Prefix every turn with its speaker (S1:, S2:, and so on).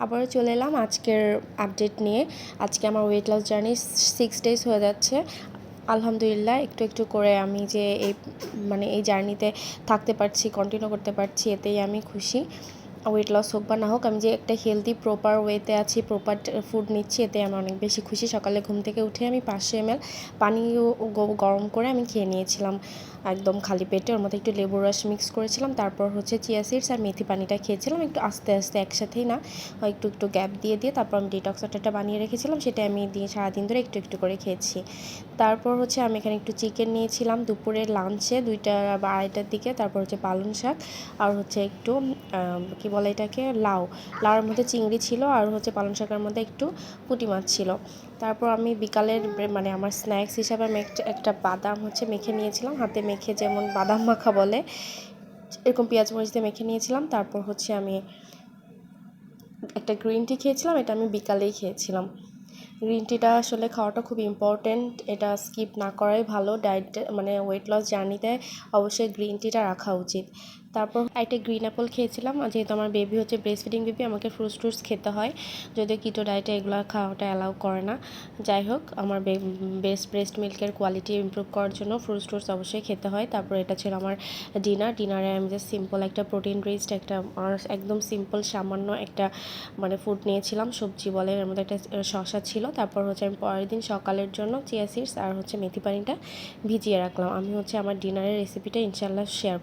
S1: আবারও চলে এলাম আজকের আপডেট নিয়ে। আজকে আমার ওয়েট লস জার্নি 6 ডেজ হয়ে যাচ্ছে। আলহামদুলিল্লাহ একটু একটু করে আমি যে এই জার্নিতে থাকতে পারছি, কন্টিনিউ করতে পারছি, এতেই আমি খুশি। ওয়েট লস হোক বা না হোক, আমি যে একটা হেলদি প্রপার ওয়েতে আছি, প্রপার ফুড নিচ্ছি, এতে আমি অনেক বেশি খুশি। সকালে ঘুম থেকে উঠে আমি 500 ml পানি গরম করে আমি খেয়ে নিয়েছিলাম একদম খালি পেটে। ওর মধ্যে একটু লেবুর রস মিক্স করেছিলাম, তারপর হচ্ছে চিয়া সিডস আর মেথি পানিটা খেয়েছিলাম একটু আস্তে আস্তে, একসাথেই না, একটু একটু গ্যাপ দিয়ে দিয়ে। তারপর আমি ডিটক্স ওয়াটারটা বানিয়ে রেখেছিলাম, সেটা আমি দিয়ে সারাদিন ধরে একটু একটু করে খেয়েছি। তারপর হচ্ছে আমি এখানে একটু চিকেন নিয়েছিলাম দুপুরের লাঞ্চে 2টা বা 2:30টার দিকে। তারপর হচ্ছে পালং শাক আর হচ্ছে একটু কী বলে এটাকে, লাউয়ের মধ্যে চিংড়ি ছিল, আর হচ্ছে পালং শাকের মধ্যে একটু পুঁটি মাছ ছিল। তারপর আমি বিকালের আমার স্ন্যাক্স হিসাবে আমি একটা বাদাম হচ্ছে মেখে নিয়েছিলাম, হাতে মেখে, যেমন বাদাম মাখা বলে, এরকম পেঁয়াজ মরিচ দিয়ে মেখে নিয়েছিলাম। তারপর হচ্ছে আমি একটা গ্রিন টি খেয়েছিলাম, এটা আমি বিকালেই খেয়েছিলাম। গ্রিন টিটা আসলে খাওয়াটা খুব ইম্পর্টেন্ট, এটা স্কিপ না করাই ভালো। ডায়েট ওয়েট লস জার্নিতে অবশ্যই গ্রিন টিটা রাখা উচিত। তারপর একটা গ্রিন অ্যাপল খেয়েছিলাম, যেহেতু আমার বেবি হচ্ছে ব্রেস্ট ফিডিং বেবি, আমাকে ফ্রুটস খেতে হয়, যদিও কিটো ডায়েটে এগুলো খাওয়াটা অ্যালাউ করে না। যাই হোক, আমার ব্রেস্ট মিল্কের কোয়ালিটি ইমপ্রুভ করার জন্য ফ্রুটস অবশ্যই খেতে হয়। তারপর এটা ছিল আমার ডিনারে আমি জাস্ট সিম্পল একটা প্রোটিন রিচড একটা একদম সিম্পল সামান্য একটা ফুড নিয়েছিলাম, সবজি বলে, এর মধ্যে একটা শসা ছিল। তারপর হচ্ছে আমি পরের দিন সকালের জন্য চিয়া সিডস আর হচ্ছে মেথি পানিটা ভিজিয়ে রাখলাম। আমি হচ্ছে আমার ডিনারের রেসিপিটা ইনশাল্লাহ শেয়ার